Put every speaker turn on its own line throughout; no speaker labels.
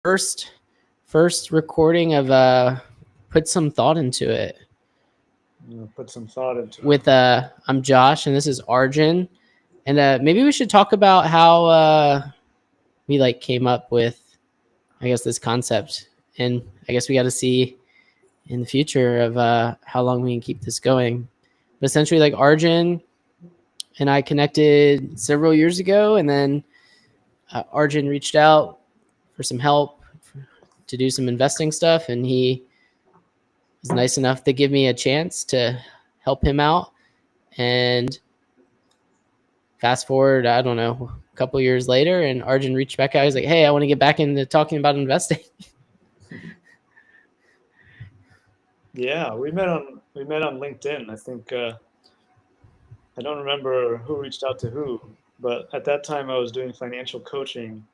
first recording of put some thought into it.
Put some thought into
with
it.
I'm Josh and this is Arjun, and maybe we should talk about how we like came up with, I guess, this concept, and I guess we got to see in the future of how long we can keep this going. But essentially, like, Arjun and I connected several years ago, and then Arjun reached out for some help to do some investing stuff, and he was nice enough to give me a chance to help him out. And fast forward, I don't know, a couple years later, and Arjun reached back out. He's like, "Hey, I want to get back into talking about investing."
Yeah, we met on LinkedIn. I think I don't remember who reached out to who, but at that time I was doing financial coaching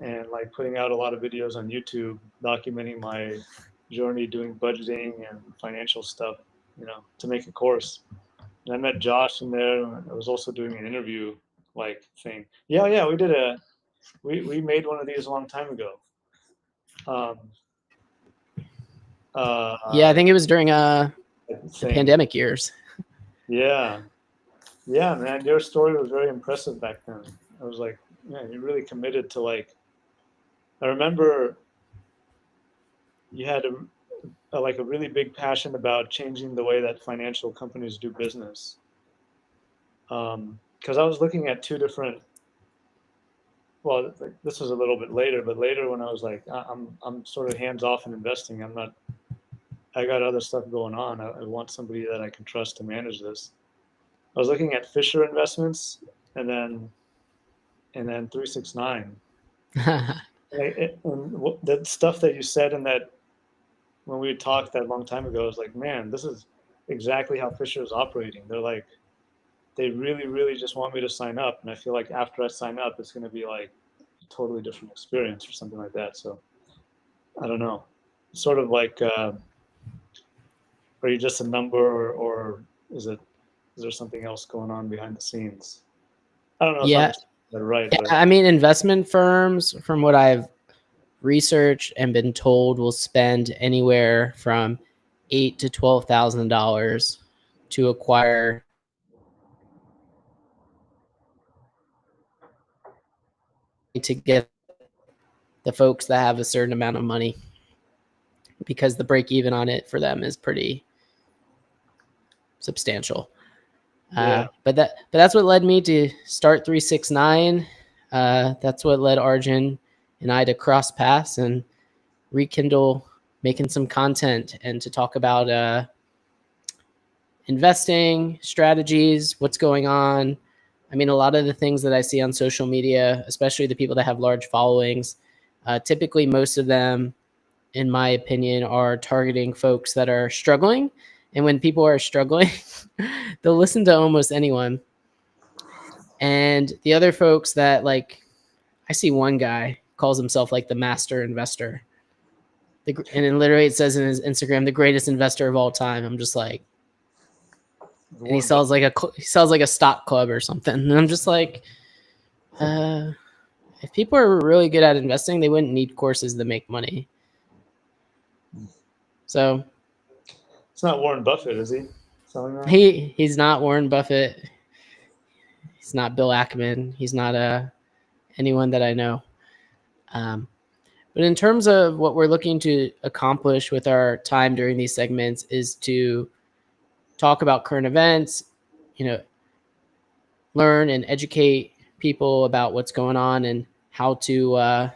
and like putting out a lot of videos on YouTube documenting my journey doing budgeting and financial stuff, to make a course. And I met Josh in there. I was also doing an interview like thing. Yeah, we made one of these a long time ago.
Yeah, I think it was during the pandemic years.
Yeah, man, your story was very impressive back then. I was like, man, you really committed to, like, I remember you had a really big passion about changing the way that financial companies do business. Because I was looking at two different. Well, this was a little bit later, but later when I was like, I'm sort of hands off in investing. I'm not. I got other stuff going on. I want somebody that I can trust to manage this. I was looking at Fisher Investments and then 369. And that stuff that you said in that when we talked that long time ago, I was like, man, this is exactly how Fisher is operating. They're like, they really, really just want me to sign up, and I feel like after I sign up, it's going to be like a totally different experience or something like that. So I don't know. It's sort of like, are you just a number, or is there something else going on behind the scenes? I don't know.
Yeah,
right.
Yeah, I mean, investment firms, from what I've researched and been told, will spend anywhere from $8,000 to $12,000 to acquire to get the folks that have a certain amount of money, because the break even on it for them is pretty substantial.
Yeah.
But that's what led me to start 369. That's what led Arjun and I to cross paths and rekindle making some content and to talk about investing strategies, what's going on. I mean, a lot of the things that I see on social media, especially the people that have large followings, typically most of them, in my opinion, are targeting folks that are struggling. And when people are struggling, they'll listen to almost anyone. And the other folks that, like, I see one guy calls himself like the master investor. And then literally it says in his Instagram, the greatest investor of all time. I'm just like, and he sells like a stock club or something. And I'm just like, if people are really good at investing, they wouldn't need courses to make money. So
it's not Warren Buffett, is he? Selling that?
He's not Warren Buffett. He's not Bill Ackman. He's not anyone that I know. But in terms of what we're looking to accomplish with our time during these segments is to talk about current events, learn and educate people about what's going on and how to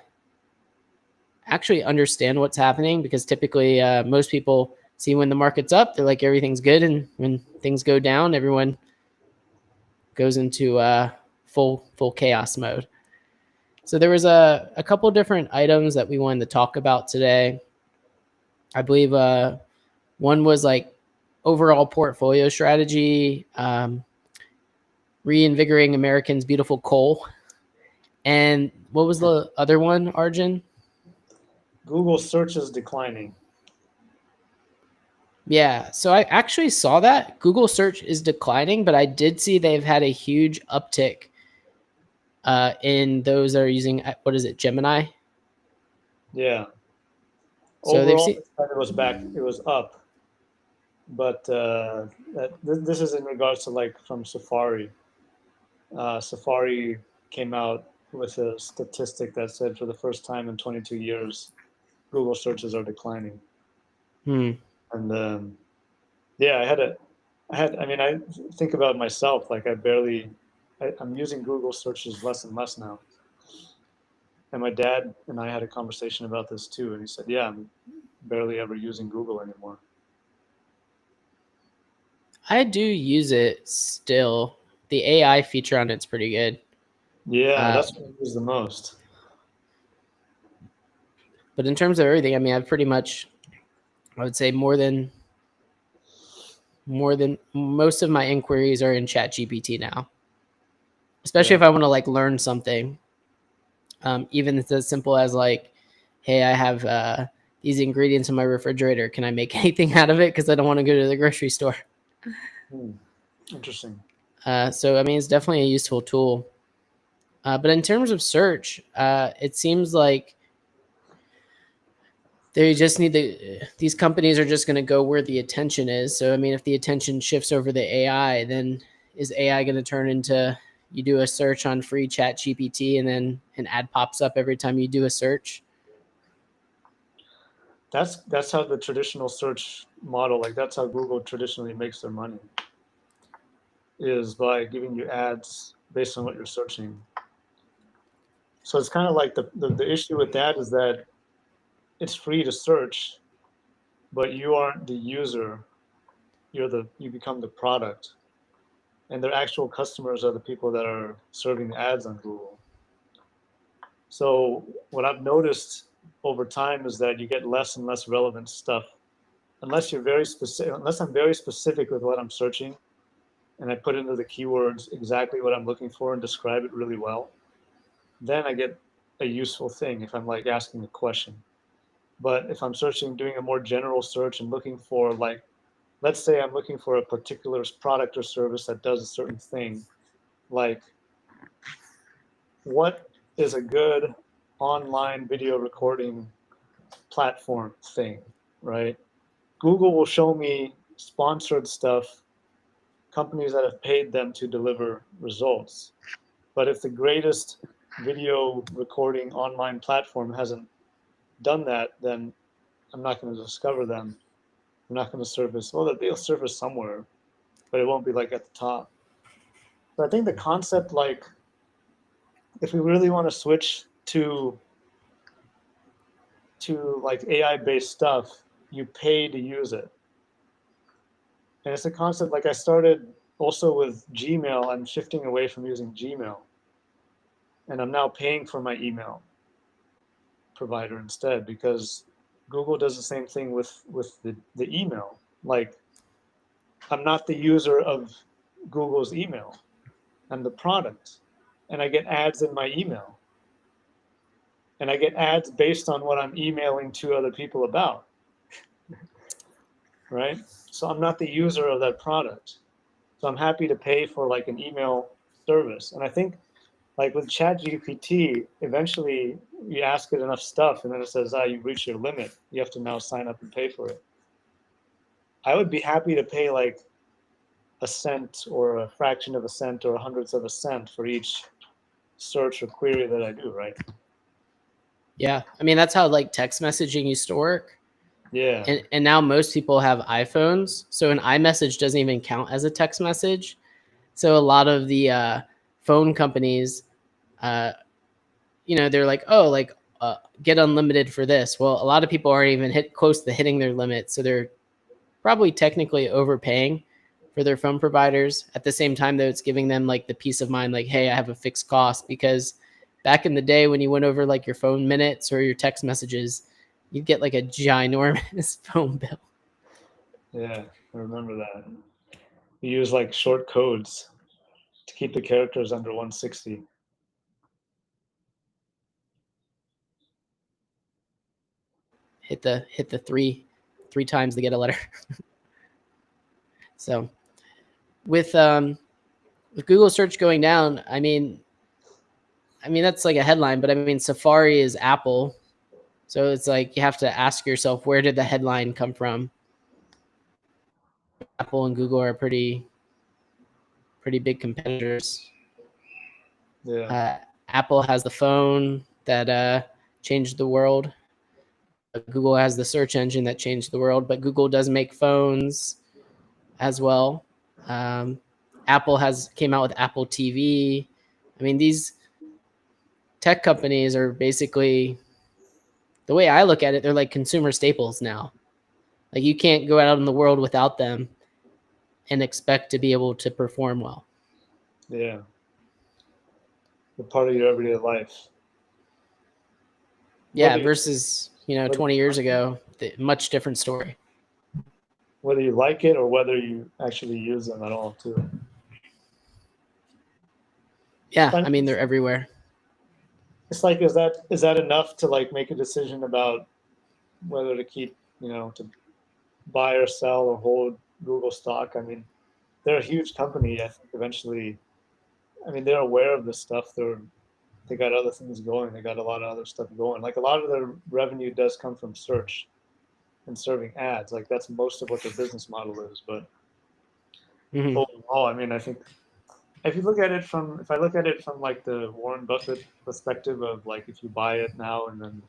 actually understand what's happening, because typically most people see when the market's up, they're like, everything's good. And when things go down, everyone goes into full chaos mode. So there was a couple different items that we wanted to talk about today. I believe one was like overall portfolio strategy, reinvigorating Americans' beautiful coal. And what was the other one, Arjun?
Google search is declining.
Yeah, so I actually saw that Google search is declining, but I did see they've had a huge uptick in those that are using, what is it, Gemini?
Yeah.
So they've
Overall,
seen.
it was back. It was up, but this is in regards to like from Safari. Safari came out with a statistic that said for the first time in 22 years, Google searches are declining.
Hmm.
And yeah, I mean, I think about myself, like I'm using Google searches less and less now. And my dad and I had a conversation about this too. And he said, yeah, I'm barely ever using Google anymore.
I do use it still. The AI feature on it's pretty good.
Yeah, that's what I use the most.
But in terms of everything, I mean, I've pretty much, I would say more than most of my inquiries are in ChatGPT now. Especially
Yeah.
if I want to like learn something, even it's as simple as like, hey, I have these ingredients in my refrigerator. Can I make anything out of it? Because I don't want to go to the grocery store.
Interesting.
So I mean, it's definitely a useful tool. But in terms of search, it seems like they just need these companies are just going to go where the attention is. So I mean, if the attention shifts over the AI, then is AI going to turn into you do a search on free chat GPT and then an ad pops up every time you do a search?
That's how the traditional search model, like that's how Google traditionally makes their money, is by giving you ads based on what you're searching. So it's kind of like the issue with that is that it's free to search, but you aren't the user. You become the product. And their actual customers are the people that are serving the ads on Google. So what I've noticed over time is that you get less and less relevant stuff unless you're very specific. Unless I'm very specific with what I'm searching, and I put into the keywords exactly what I'm looking for and describe it really well, then I get a useful thing if I'm like asking a question. But if I'm searching, doing a more general search and looking for like, let's say I'm looking for a particular product or service that does a certain thing, like what is a good online video recording platform thing, right? Google will show me sponsored stuff, companies that have paid them to deliver results. But if the greatest video recording online platform hasn't done that, then I'm not going to discover them. I'm not going to surface. Well, they'll surface somewhere, but it won't be like at the top. So I think the concept, like, if we really want to switch to like AI based stuff, you pay to use it. And it's a concept like I started also with Gmail. I'm shifting away from using Gmail, and I'm now paying for my email provider instead because Google does the same thing with the email. Like I'm not the user of Google's email. I'm the product. And I get ads in my email. And I get ads based on what I'm emailing to other people about. Right? So I'm not the user of that product. So I'm happy to pay for like an email service. And I think like with ChatGPT, eventually you ask it enough stuff and then it says, you've reached your limit. You have to now sign up and pay for it. I would be happy to pay like a cent or a fraction of a cent or hundredths of a cent for each search or query that I do, right?
Yeah, I mean that's how like text messaging used to work.
Yeah.
And now most people have iPhones, so an iMessage doesn't even count as a text message. So a lot of the phone companies, uh, they're like, oh, like get unlimited for this. Well, a lot of people aren't even close to hitting their limit, so they're probably technically overpaying for their phone providers. At the same time, though, it's giving them like the peace of mind, like, hey, I have a fixed cost. Because back in the day when you went over like your phone minutes or your text messages, you'd get like a ginormous phone bill.
Yeah, I remember that. You use like short codes to keep the characters under 160.
Hit the three times to get a letter. So with Google search going down, I mean that's like a headline, but I mean Safari is Apple. So it's like you have to ask yourself, where did the headline come from? Apple and Google are pretty big competitors.
Yeah.
Apple has the phone that changed the world. Google has the search engine that changed the world, but Google does make phones as well. Apple came out with Apple TV. I mean, these tech companies are basically, the way I look at it, they're like consumer staples now. Like you can't go out in the world without them and expect to be able to perform well.
Yeah. They're part of your everyday life.
Yeah, versus 20 years ago, much different story.
Whether you like it or whether you actually use them at all, too.
Yeah, I mean they're everywhere.
It's like, is that enough to like make a decision about whether to keep, to buy or sell or hold Google stock? I mean, they're a huge company. I think eventually, I mean, they're aware of this stuff. They got other things going. They got a lot of other stuff going. Like a lot of their revenue does come from search and serving ads. Like that's most of what their business model is. But overall, I mean, I think if I look at it from like the Warren Buffett perspective of like, if you buy it now and then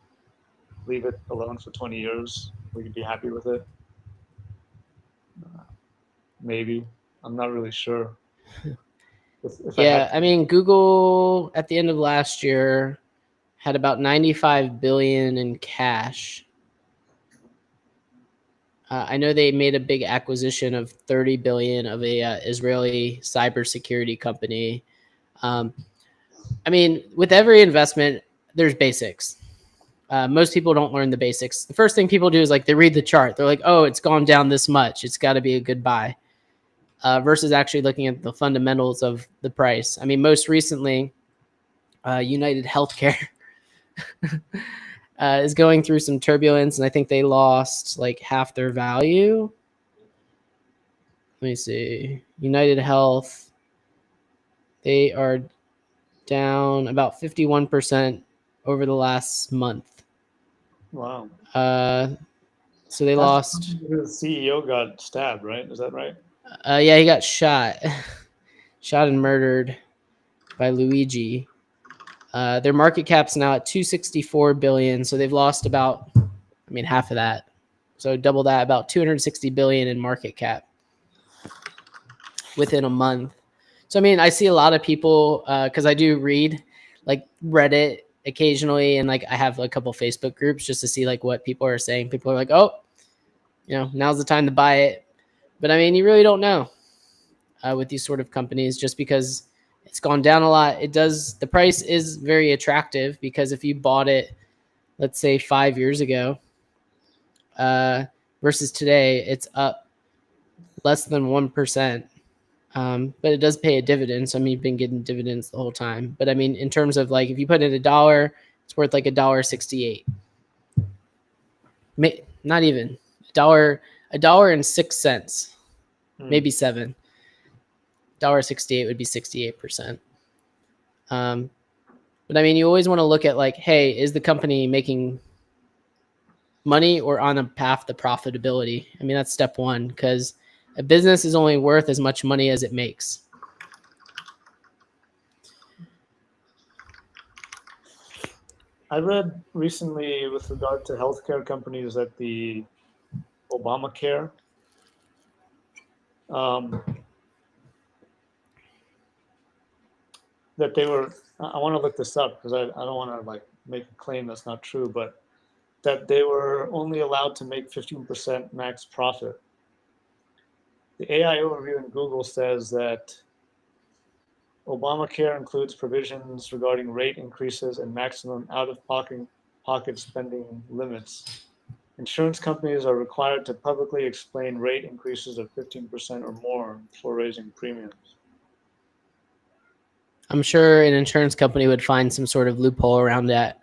leave it alone for 20 years, we could be happy with it. Maybe. I'm not really sure.
I mean, Google at the end of last year had about 95 billion in cash. I know they made a big acquisition of 30 billion of a Israeli cybersecurity company. I mean, with every investment, there's basics. Most people don't learn the basics. The first thing people do is like they read the chart. They're like, oh, it's gone down this much. It's got to be a good buy. Versus actually looking at the fundamentals of the price. I mean, most recently, United Healthcare is going through some turbulence, and I think they lost like half their value. Let me see. United Health, they are down about 51% over the last month.
Wow.
So they lost.
The CEO got stabbed, right? Is that right?
Yeah, he got shot and murdered by Luigi. Their market cap's now at 264 billion, so they've lost about, I mean, half of that. So double that, about 260 billion in market cap within a month. So I mean, I see a lot of people because I do read like Reddit occasionally, and like I have a couple Facebook groups just to see like what people are saying. People are like, oh, now's the time to buy it. But I mean, you really don't know with these sort of companies just because it's gone down a lot. The price is very attractive because if you bought it, let's say 5 years ago versus today, it's up less than 1%. But it does pay a dividend. So I mean, you've been getting dividends the whole time. But I mean, in terms of like, if you put in $1, it's worth like $1.68. Not even $1.06, maybe $7. $1.68 would be 68%. But I mean, you always want to look at like, hey, is the company making money or on a path to profitability? I mean, that's step one, because a business is only worth as much money as it makes.
I read recently with regard to healthcare companies that the Obamacare that they were, I want to look this up because I don't want to like make a claim that's not true, but that they were only allowed to make 15% max profit. The AI overview in Google says that Obamacare includes provisions regarding rate increases and maximum out-of-pocket spending limits. Insurance companies are required to publicly explain rate increases of 15% or more before raising premiums.
I'm sure an insurance company would find some sort of loophole around that.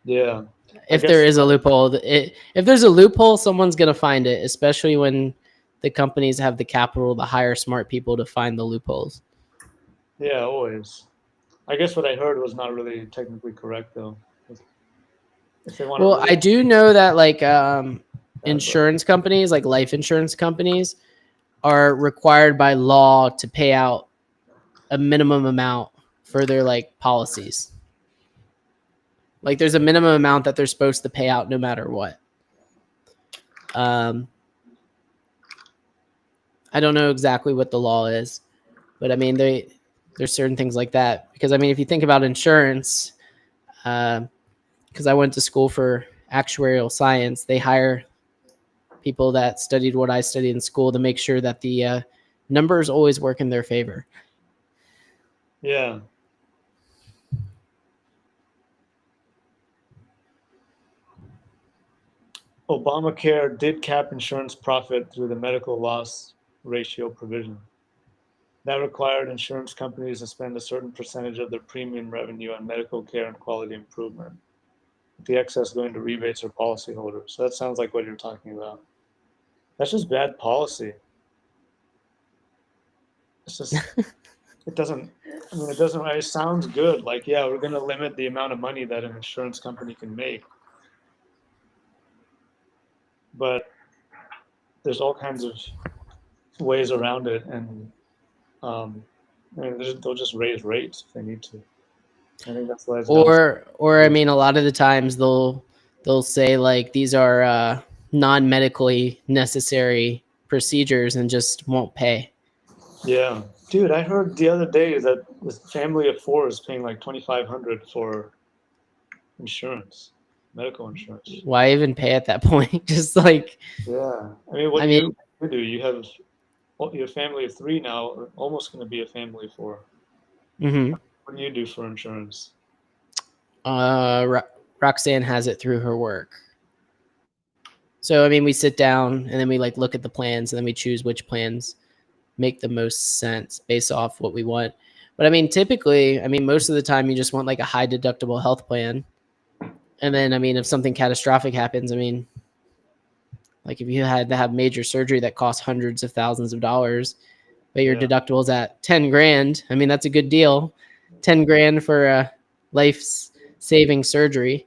Yeah.
If there is a loophole, if there's a loophole, someone's going to find it, especially when the companies have the capital to hire smart people to find the loopholes.
Yeah, always. I guess what I heard was not really technically correct, though. they want
Well,
to.
I do know that like
But
insurance companies, like life insurance companies, are required by law to pay out a minimum amount for their like policies. Like there's a minimum amount that they're supposed to pay out no matter what. I don't know exactly what the law is, but I mean there's certain things like that because I mean if you think about insurance, because I went to school for actuarial science, they hire people that studied what I studied in school to make sure that the numbers always work in their favor.
yeah. Obamacare did cap insurance profit through the medical loss ratio provision. That required insurance companies to spend a certain percentage of their premium revenue on medical care and quality improvement, with the excess going to rebates or policyholders. So that sounds like what you're talking about. That's just bad policy. It's just, it doesn't, I mean, it sounds good. Like, yeah, we're going to limit the amount of money that an insurance company can make. But there's all kinds of ways around it. And I mean, they'll just raise rates if they need to. I think that's why it's done.
Or I mean a lot of the times they'll say like these are non-medically necessary procedures and just won't pay.
Yeah, dude, I heard the other day that this family of four is paying like 2,500 for insurance, medical insurance.
Why even pay at that point? Just like
Yeah, I mean, what
I
do
mean
you do? You have your family of three now, or almost going to be a family of four.
mhm.
What do you do for insurance?
Roxanne has it through her work. So I mean we sit down and then we like look at the plans and then we choose which plans make the most sense based off what we want. But I mean typically, I mean most of the time you just want like a high deductible health plan. And then I mean if something catastrophic happens, I mean like if you had to have major surgery that costs hundreds of thousands of dollars, but your
Yeah.
deductible's at 10 grand, I mean that's a good deal. 10 grand for a life saving surgery.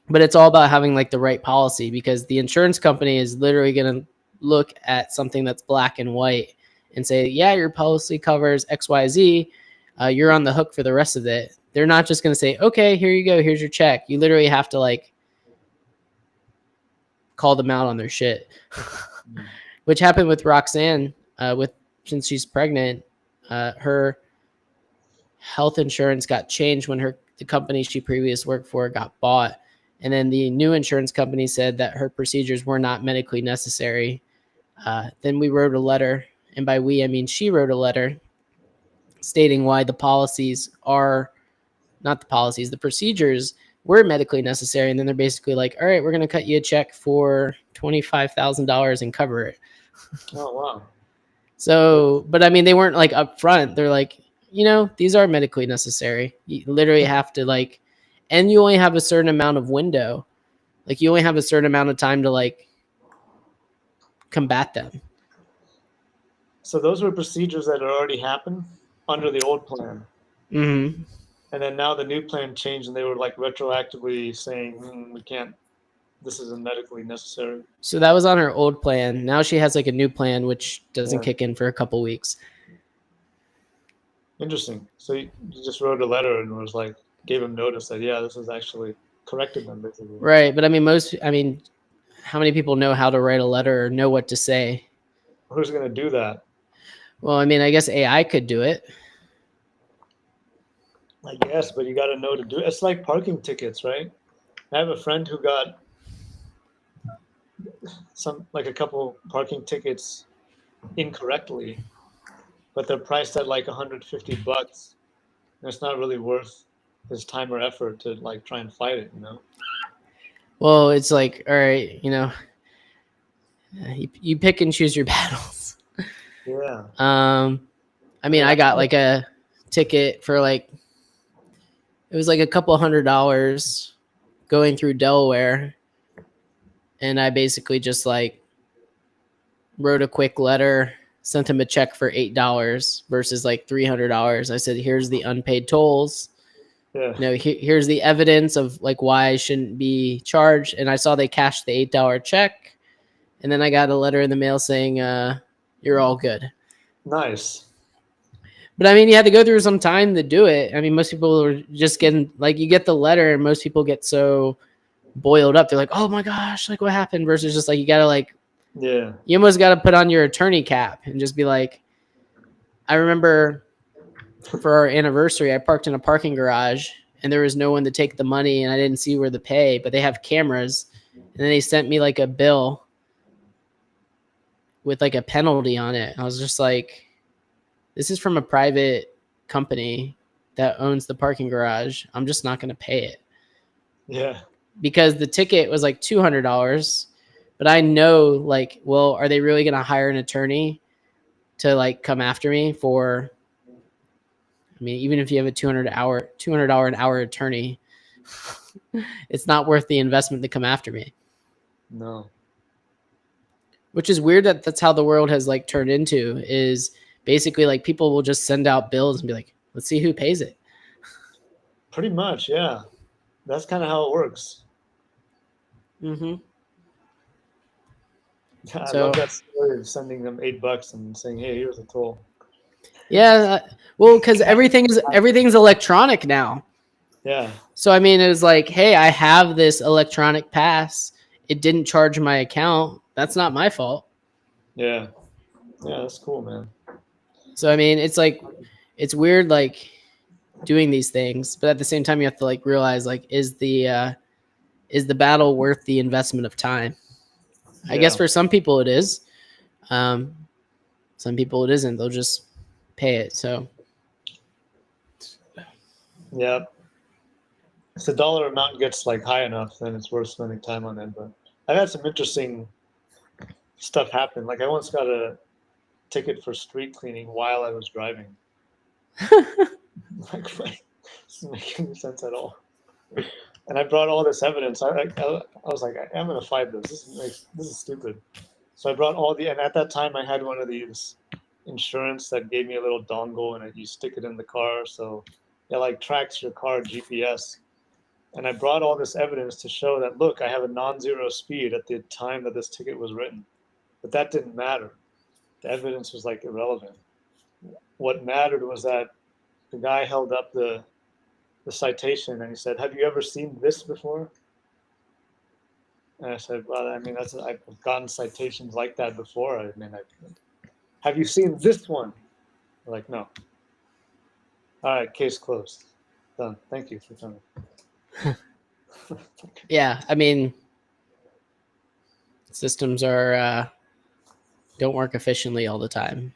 But it's all about having like the right policy because the insurance company is literally going to look at something that's black and white and say, yeah, your policy covers XYZ. You're on the hook for the rest of it. They're not just going to say, okay, here you go. Here's your check. You literally have to like call them out on their shit, which happened with Roxanne since she's pregnant. Her health insurance got changed when the company she previously worked for got bought. And then the new insurance company said that her procedures were not medically necessary. Then we wrote a letter, and by we, I mean she wrote a letter stating why the procedures were medically necessary. And then they're basically like, all right, we're going to cut you a check for $25,000 and cover it.
Oh, wow.
So, but I mean, they weren't like upfront. They're like, these are medically necessary. You literally have to like, and you only have a certain amount of window. Like you only have a certain amount of time to like combat them.
So those were procedures that had already happened under the old plan.
Mm-hmm.
And then now the new plan changed and they were like retroactively saying, we can't, this isn't medically necessary.
So that was on her old plan. Now she has like a new plan, which doesn't kick in for a couple weeks.
Interesting. So you just wrote a letter and was like, gave him notice that, yeah, this is actually corrected them basically.
Right. But I mean, how many people know how to write a letter or know what to say?
Who's going to do that?
Well, I mean, I guess AI could do it.
I guess, but you got to know to do it. It's like parking tickets, right? I have a friend who got a couple parking tickets incorrectly, but they're priced at like $150. And it's not really worth his time or effort to like try and fight it,
Well, it's like, all right, you pick and choose your battles.
Yeah.
I mean, I got like a ticket for like, it was like a couple $100 going through Delaware. And I basically just like wrote a quick letter, sent him a check for $8 versus like $300. I said, here's the unpaid tolls.
Yeah.
Here's the evidence of like why I shouldn't be charged. And I saw they cashed the $8 check. And then I got a letter in the mail saying, you're all good.
Nice.
But I mean, you had to go through some time to do it. I mean, most people are just getting like, you get the letter and most people get so boiled up. They're like, oh my gosh, like what happened? Versus just like, you got to like,
Yeah.
you almost got to put on your attorney cap and just be like, I remember for our anniversary, I parked in a parking garage and there was no one to take the money and I didn't see where to pay, but they have cameras. And then they sent me like a bill with like a penalty on it. I was just like, this is from a private company that owns the parking garage. I'm just not going to pay it.
Yeah.
Because the ticket was like $200. But I know like, well, are they really going to hire an attorney to like come after me for, I mean, even if you have a $200 an hour attorney, it's not worth the investment to come after me.
No.
Which is weird that that's how the world has like turned into, is basically like people will just send out bills and be like, let's see who pays it.
Pretty much, yeah. That's kind of how it works.
Mm-hmm.
I love that story of sending them $8 and saying, "Hey, here's a toll."
Yeah, well, because everything's electronic now.
Yeah.
So I mean, it was like, hey, I have this electronic pass. It didn't charge my account. That's not my fault.
Yeah. Yeah, that's cool, man.
So I mean, it's like, it's weird, like doing these things, but at the same time, you have to like realize, like, is the battle worth the investment of time?
Yeah.
I guess for some people it is. Some people it isn't. They'll just pay it. So
yeah, if the dollar amount gets like high enough, then it's worth spending time on it. But I've had some interesting stuff happen. Like I once got a ticket for street cleaning while I was driving. Like, this doesn't make any sense at all. And I brought all this evidence. I was like, I'm gonna fight this. This is stupid. So I brought and at that time I had one of these insurance that gave me a little dongle and you stick it in the car, so it like tracks your car GPS. And I brought all this evidence to show that, look, I have a non-zero speed at the time that this ticket was written. But that didn't matter. The evidence was like irrelevant. What mattered was that the guy held up the citation and he said, "Have you ever seen this before?" And I said, "Well, I mean, I've gotten citations like that before. I mean, have you seen this one?" They're like, "No." All right, case closed. Done. Thank you for coming.
yeah, I mean, systems are don't work efficiently all the time.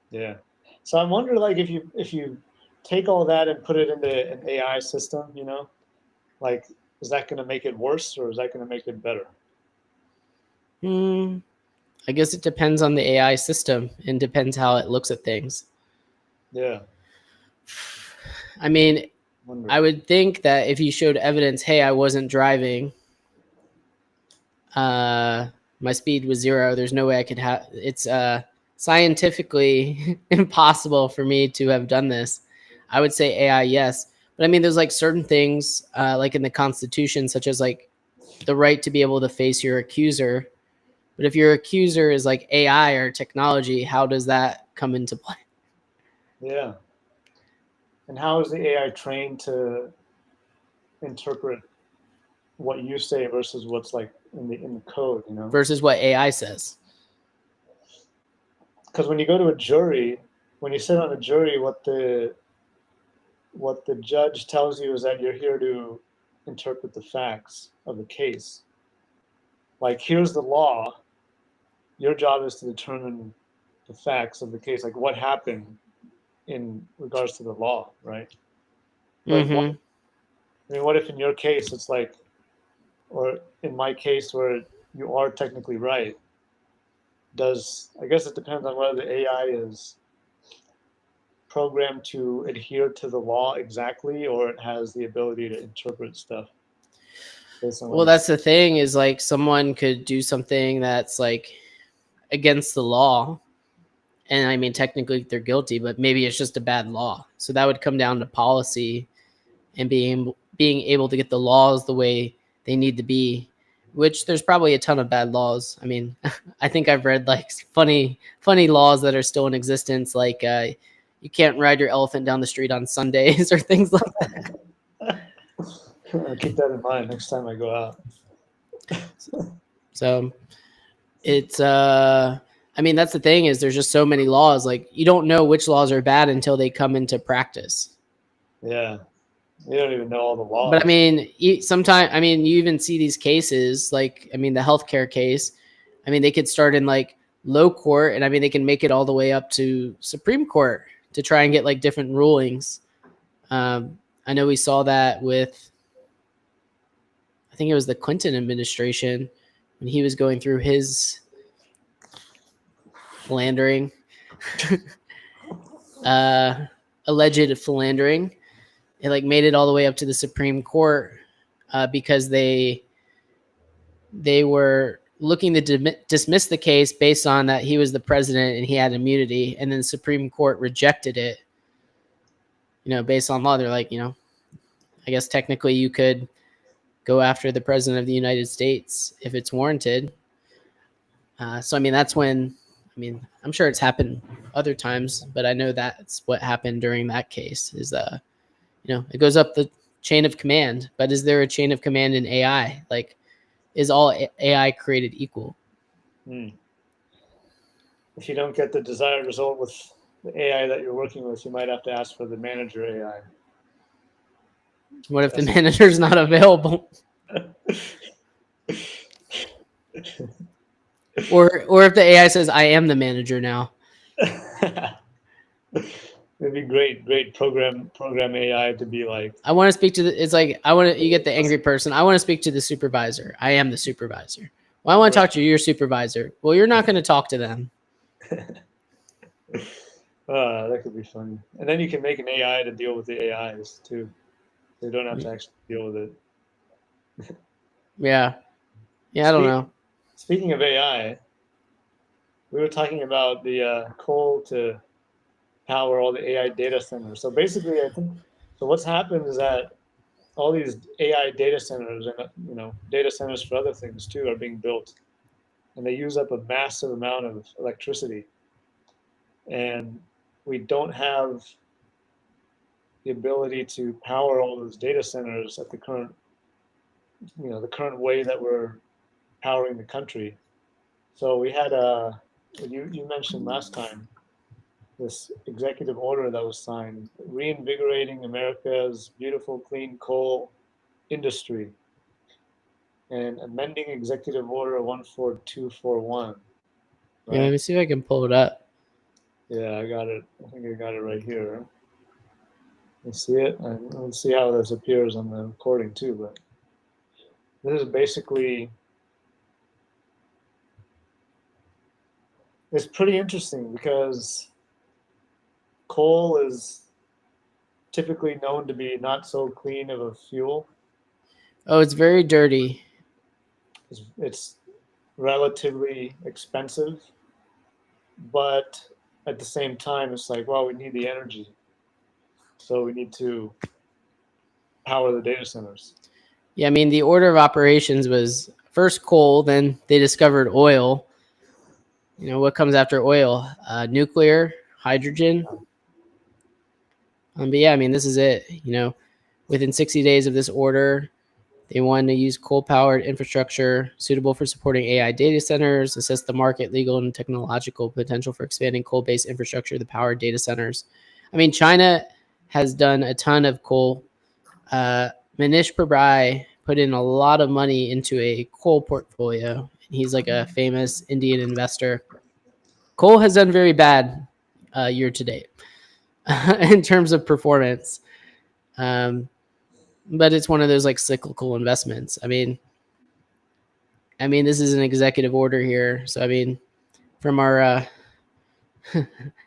Yeah. So I wonder, like, if you take all that and put it into an AI system, like, is that going to make it worse or is that going to make it better?
I guess it depends on the AI system and depends how it looks at things.
Yeah.
I mean, I would think that if you showed evidence, hey, I wasn't driving, my speed was 0, there's no way I could have, it's scientifically impossible for me to have done this. I would say AI, yes. But I mean, there's like certain things like in the Constitution, such as like the right to be able to face your accuser. But if your accuser is like AI or technology, how does that come into play?
Yeah. And how is the AI trained to interpret what you say versus what's like in the code,
Versus what AI says.
Because when you go to a jury, when you sit on a jury, what the judge tells you is that you're here to interpret the facts of the case. Like, here's the law. Your job is to determine the facts of the case, like what happened in regards to the law, right? But what if in your case it's like, or in my case where you are technically right? I guess it depends on whether the AI is programmed to adhere to the law exactly, or it has the ability to interpret stuff.
Well, that's the thing, is like someone could do something that's like against the law. And I mean, technically they're guilty, but maybe it's just a bad law. So that would come down to policy and being able to get the laws the way they need to be, which there's probably a ton of bad laws. I mean, I think I've read like funny laws that are still in existence, like you can't ride your elephant down the street on Sundays or things like that.
I'll keep that in mind next time I go out.
So it's I mean, that's the thing, is there's just so many laws. Like, you don't know which laws are bad until they come into practice.
Yeah. You don't even know all the laws.
But I mean, sometimes, I mean, you even see these cases, like, I mean, the healthcare case, I mean, they could start in like low court, and I mean, they can make it all the way up to Supreme Court to try and get like different rulings. I know we saw that with, I think it was the Clinton administration when he was going through his philandering, alleged philandering. It like made it all the way up to the Supreme Court because they were looking to dismiss the case based on that he was the president and he had immunity, and then the Supreme Court rejected it. You know, based on law, they're like, you know, I guess technically you could go after the president of the United States if it's warranted. So I mean, that's when, I mean, I'm sure it's happened other times, but I know that's what happened during that case. Is you know, it goes up the chain of command. But is there a chain of command in AI? Like, is all AI created equal?
If you don't get the desired result with the AI that you're working with, you might have to ask for the manager AI.
What if the manager's not available? or if the AI says, I am the manager now.
It'd be great program AI to be like,
I want to speak to it's like, you get the angry person. I want to speak to the supervisor. I am the supervisor. Well, I want to talk to your supervisor. Well, you're not going to talk to them.
That could be funny. And then you can make an AI to deal with the AIs too. They don't have to actually deal with it.
Yeah. I don't know.
Speaking of AI, we were talking about the coal to power all the AI data centers. So basically, I think, so what's happened is that all these AI data centers and, you know, data centers for other things too are being built, and they use up a massive amount of electricity. And we don't have the ability to power all those data centers at the current, you know, the current way that we're powering the country. So we had you mentioned last time, this executive order that was signed, reinvigorating America's beautiful clean coal industry, and amending Executive Order 14241.
Right? Yeah, let me see if I can pull it up.
Yeah, I got it. I think I got it right here. Let's see it, and let's see how this appears on the recording too. But this is basically, it's pretty interesting because coal is typically known to be not so clean of a fuel.
Oh, it's very dirty.
It's relatively expensive, but at the same time, it's like, well, we need the energy, so we need to power the data centers.
Yeah, I mean, the order of operations was first coal, then they discovered oil. You know, what comes after oil? Nuclear, hydrogen. But yeah, I mean, this is it. You know, within 60 days of this order, they wanted to use coal-powered infrastructure suitable for supporting AI data centers, assess the market, legal, and technological potential for expanding coal-based infrastructure to power data centers. I mean, China has done a ton of coal. Manish Pabrai put in a lot of money into a coal portfolio. He's like a famous Indian investor. Coal has done very bad year to date in terms of performance. But it's one of those like cyclical investments. I mean, this is an executive order here. So, I mean, from our,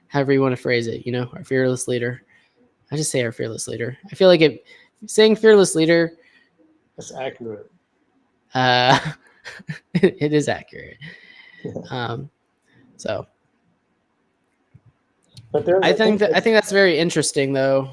however you want to phrase it, you know, our fearless leader. I just say our fearless leader. I feel like saying fearless leader.
That's accurate.
It is accurate. So. But I think that's very interesting, though.